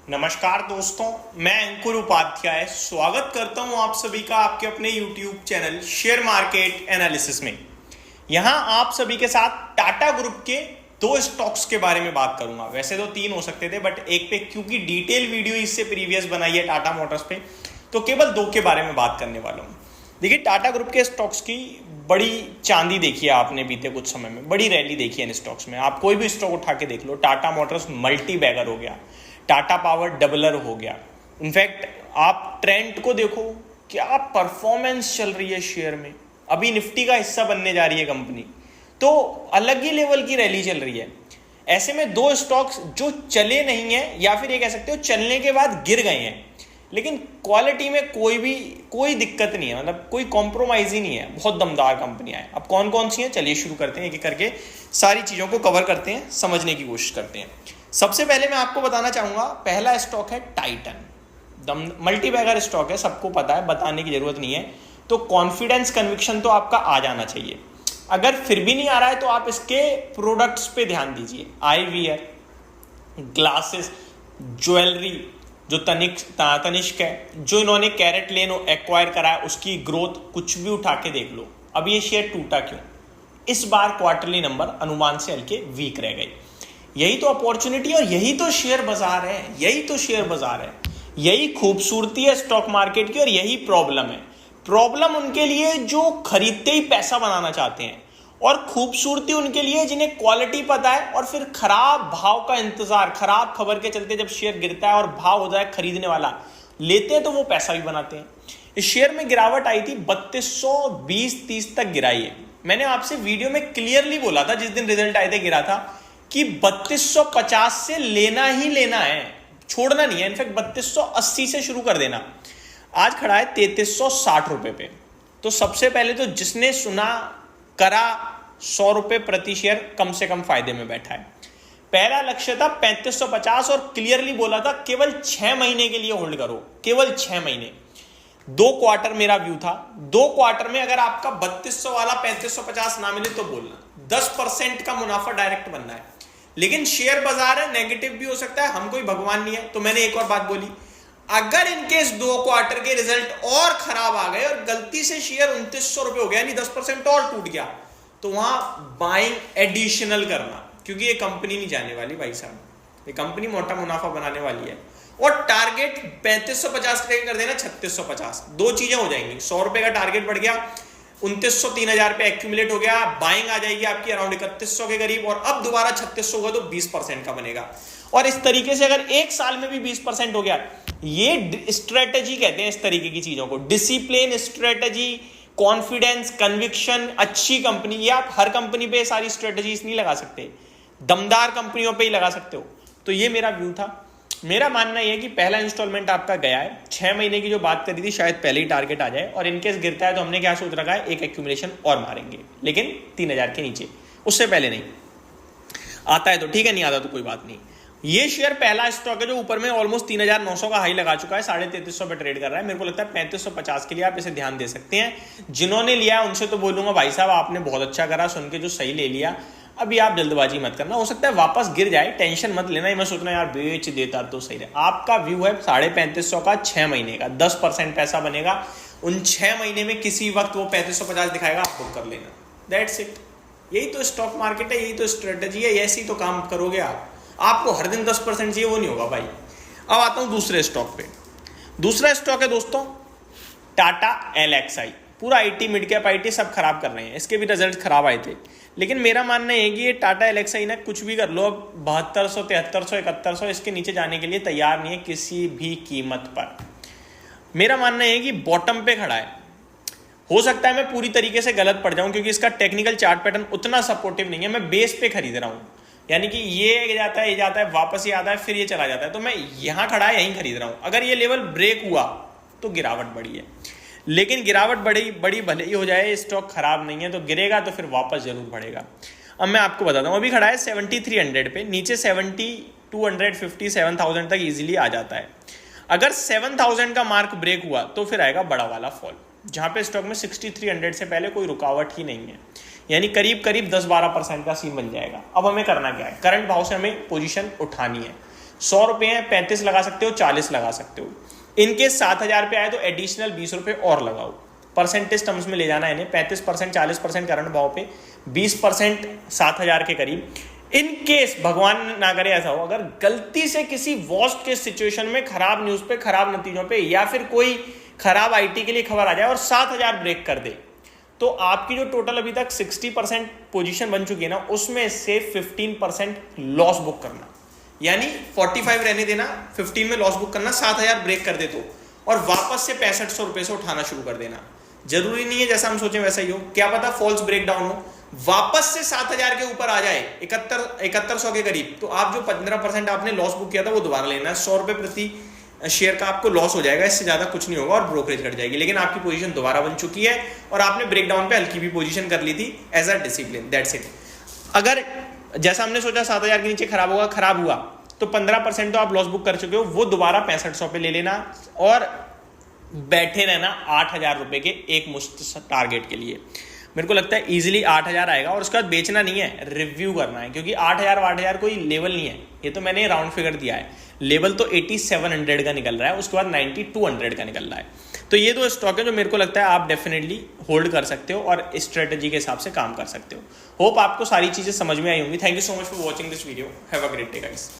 नमस्कार दोस्तों, मैं अंकुर उपाध्याय स्वागत करता हूं आप सभी का आपके अपने YouTube channel share market analysis में। यहां आप सभी के साथ टाटा ग्रुप के दो स्टॉक्स के बारे में बात करूंगा। वैसे तो तीन हो सकते थे बट एक पे क्योंकि डिटेल वीडियो इससे प्रीवियस बनाई है टाटा मोटर्स पे, तो केवल दो के बारे में बात करने वाला हूं। देखिए, टाटा ग्रुप के स्टॉक्स की बड़ी चांदी देखी है आपने बीते कुछ समय में, बड़ी रैली देखी है इन स्टॉक्स में। आप कोई भी स्टॉक उठा के देख लो, टाटा मोटर्स मल्टी बैगर हो गया, टाटा पावर डबलर हो गया। इनफैक्ट आप ट्रेंड को देखो, क्या परफॉर्मेंस चल रही है शेयर में। अभी निफ्टी का हिस्सा बनने जा रही है कंपनी, तो अलग ही लेवल की रैली चल रही है। ऐसे में दो स्टॉक्स जो चले नहीं है, या फिर ये कह सकते हो चलने के बाद गिर गए हैं, लेकिन क्वालिटी में कोई दिक्कत नहीं है, मतलब कोई कॉम्प्रोमाइज ही नहीं है। बहुत दमदार कंपनियां हैं। अब कौन कौन सी हैं, चलिए शुरू करते हैं, एक एक करके सारी चीज़ों को कवर करते हैं, समझने की कोशिश करते हैं। सबसे पहले मैं आपको बताना चाहूंगा, पहला स्टॉक है टाइटन। मल्टी बैगर स्टॉक है, सबको पता है, बताने की जरूरत नहीं है। तो कॉन्फिडेंस कन्विक्शन तो आपका आ जाना चाहिए। अगर फिर भी नहीं आ रहा है तो आप इसके प्रोडक्ट्स पे ध्यान दीजिए। आई वियर, ग्लासेस, ज्वेलरी, जो तनिष्क है, जो इन्होंने कैरेट लेन एक्वायर करा है, उसकी ग्रोथ कुछ भी उठा के देख लो। अब ये शेयर टूटा क्यों? इस बार क्वार्टरली नंबर अनुमान से हल्के वीक रह गए। यही तो अपॉर्चुनिटी और यही तो शेयर बाजार है, यही तो शेयर बाजार है, यही खूबसूरती है स्टॉक मार्केट की, और यही प्रॉब्लम है। प्रॉब्लम उनके लिए जो खरीदते ही पैसा बनाना चाहते हैं, और खूबसूरती उनके लिए जिन्हें क्वालिटी पता है और फिर खराब भाव का इंतजार, खराब खबर के चलते जब शेयर गिरता है और भाव हो जाए खरीदने वाला, लेते हैं तो वो पैसा भी बनाते हैं। इस शेयर में गिरावट आई थी, 3220-30 तक गिराई है। मैंने आपसे वीडियो में क्लियरली बोला था, जिस दिन रिजल्ट आए थे गिरा था, कि 3250 से लेना ही लेना है, छोड़ना नहीं है। इनफैक्ट 3280 से शुरू कर देना। आज खड़ा है 3360 रुपए पे। तो सबसे पहले तो जिसने सुना करा 100 रुपए प्रति शेयर कम से कम फायदे में बैठा है। पहला लक्ष्य था 3550 और क्लियरली बोला था केवल 6 महीने के लिए होल्ड करो, केवल 6 महीने। 2 क्वार्टर मेरा व्यू था। 2 क्वार्टर में अगर आपका 3200 वाला 3550 ना मिले तो बोलना, 10% का मुनाफा डायरेक्ट बनना है। लेकिन शेयर बाजार है, नेगेटिव भी हो सकता है, हम कोई भगवान नहीं है। तो मैंने एक और बात बोली, अगर इनकेस 2 क्वार्टर के रिजल्ट और खराब आ गए और गलती से शेयर 2900 रुपए हो गया, यानी 10% और टूट गया, तो वहां बाइंग एडिशनल करना, क्योंकि ये कंपनी नहीं जाने वाली भाई साहब। ये कंपनी मोटा मुनाफा बनाने वाली है। और टारगेट 3550 कर देना 3650, दो चीजें हो जाएंगी। 100 रुपए का टारगेट बढ़ गया, 2900 3000 पे एक्यूमुलेट हो गया, बाइंग आ जाएगी आपकी अराउंड 3100 के करीब, और अब दोबारा 3600 होगा तो 20% का बनेगा। और इस तरीके से अगर एक साल में भी 20% हो गया, ये स्ट्रेटेजी कहते हैं इस तरीके की चीजों को। डिसिप्लिन, स्ट्रेटेजी, कॉन्फिडेंस, कन्विक्शन, अच्छी कंपनी, ये आप हर कंपनी पे सारी स्ट्रेटेजीज नहीं लगा सकते, दमदार कंपनियों पे ही लगा सकते हो। तो ये मेरा व्यू था। मेरा मानना यह है कि पहला इंस्टॉलमेंट आपका गया है। 6 महीने की जो बात करी थी, शायद पहले ही टारगेट आ जाए, और इनकेस गिरता है तो हमने क्या सोच रखा है, एक एक्यूमुलेशन और मारेंगे, लेकिन 3000 के नीचे, उससे पहले नहीं। आता है तो ठीक है, नहीं आता तो कोई बात नहीं। ये शेयर पहला स्टॉक है जो ऊपर में ऑलमोस्ट 3900 का हाई लगा चुका है, 3350 पे ट्रेड कर रहा है। मेरे को लगता है 3550 के लिए आप इसे ध्यान दे सकते हैं। जिन्होंने लिया उनसे तो बोलूंगा भाई साहब आपने बहुत अच्छा करा, सुन के जो सही ले लिया। अभी आप जल्दबाजी मत करना, हो सकता है वापस गिर जाए, टेंशन मत लेना। ये मैं सोचना यार बेच देता तो सही रहे। आपका व्यू है 3550 का, 6 महीने का, 10% पैसा बनेगा। उन 6 महीने में किसी वक्त वो 3550 दिखाएगा, आप बुक कर लेना, दैट्स इट। यही तो स्टॉक मार्केट है, यही तो स्ट्रेटेजी है, ऐसी तो काम करोगे आप। आपको हर दिन 10% चाहिए, वो नहीं होगा भाई। अब आता हूं दूसरे स्टॉक पे। दूसरा स्टॉक है दोस्तों टाटा LXI। पूरा IT, मिड कैप IT सब खराब कर रहे हैं, इसके भी रिजल्ट खराब आए थे। लेकिन मेरा मानना है कि ये टाटा LXI ना, कुछ भी कर लो, अब 7200, 7300, 7100 इसके नीचे जाने के लिए तैयार नहीं है किसी भी कीमत पर। मेरा मानना है कि बॉटम पे खड़ा है। हो सकता है मैं पूरी तरीके से गलत पड़ जाऊं, क्योंकि इसका टेक्निकल चार्ट पैटर्न उतना सपोर्टिव नहीं है। मैं बेस पे खरीद रहा हूं, यानी कि ये जाता है, ये जाता है, वापस ये आता है, फिर ये चला जाता है। तो मैं यहां खड़ा है, यहीं खरीद रहा हूं। अगर ये लेवल ब्रेक हुआ तो गिरावट बढ़ी है, लेकिन गिरावट बड़ी भले ही हो जाए, स्टॉक खराब नहीं है, तो गिरेगा तो फिर वापस जरूर बढ़ेगा। अब मैं आपको बताता हूँ, अभी खड़ा है 7300 पे, नीचे 7250, 7000 तक इजीली आ जाता है। अगर 7000 का मार्क ब्रेक हुआ तो फिर आएगा बड़ा वाला फॉल, जहां पे स्टॉक में 6300 से पहले कोई रुकावट ही नहीं है, यानी करीब 10-12% का सीन बन जाएगा। अब हमें करना क्या है, करंट भाव से हमें पोजीशन उठानी है। ₹100 है, 35 लगा सकते हो, 40 लगा सकते हो। इनके 7,000 पे आए तो एडिशनल ₹20 और लगाओ। परसेंटेज टर्म्स में ले जाना है इन्हें, 35%, 40% करंट भाव पे, 20% 7,000 के करीब। इन केस भगवान ना करे ऐसा हो, अगर गलती से किसी वर्स्ट केस सिचुएशन में खराब न्यूज पे, खराब नतीजों पे, या फिर कोई खराब आईटी के लिए खबर आ जाए और 7,000 ब्रेक कर दे, तो आपकी जो टोटल अभी तक 60% पोजीशन बन चुकी है ना, उसमें से 15% लॉस बुक करना, यानी 45 रहने देना, 15 में लॉस बुक करना, 7,000 ब्रेक कर दे तो, और वापस से ₹6500 से उठाना शुरू कर देना। जरूरी नहीं है जैसा हम सोचें वैसा ही हो, क्या पता फॉल्स ब्रेकडाउन हो, वापस से 7,000 के ऊपर आ जाए 7100 के करीब, तो आप जो 15% आपने लॉस बुक किया था वो दोबारा लेना है। ₹100 प्रति शेयर का आपको लॉस हो जाएगा, इससे ज्यादा कुछ नहीं होगा और ब्रोकरेज घट जाएगी, लेकिन आपकी पोजीशन दोबारा बन चुकी है और आपने ब्रेकडाउन पे हल्की भी पोजीशन कर ली थी as a discipline, that's it. अगर जैसा हमने सोचा 7,000 के नीचे खराब हुआ तो 15% तो आप लॉस बुक कर चुके हो, वो दोबारा ₹6500 पे ले लेना और बैठे रहना ₹8,000 के एक मुश्त टारगेट के लिए। मेरे को लगता है इजीली 8,000 आएगा और उसके बाद बेचना नहीं है, रिव्यू करना है, क्योंकि 8,000 कोई लेवल नहीं है, ये तो मैंने राउंड फिगर दिया है। लेवल तो 8700 का निकल रहा है, उसके बाद 9200 का निकल रहा है। तो ये दो स्टॉक है जो मेरे को लगता है आप डेफिनेटली होल्ड कर सकते हो और स्ट्रेटेजी के हिसाब से काम कर सकते हो। होप आपको सारी चीजें समझ में आई होंगी। Thank you so much for watching this video. Have a great day guys.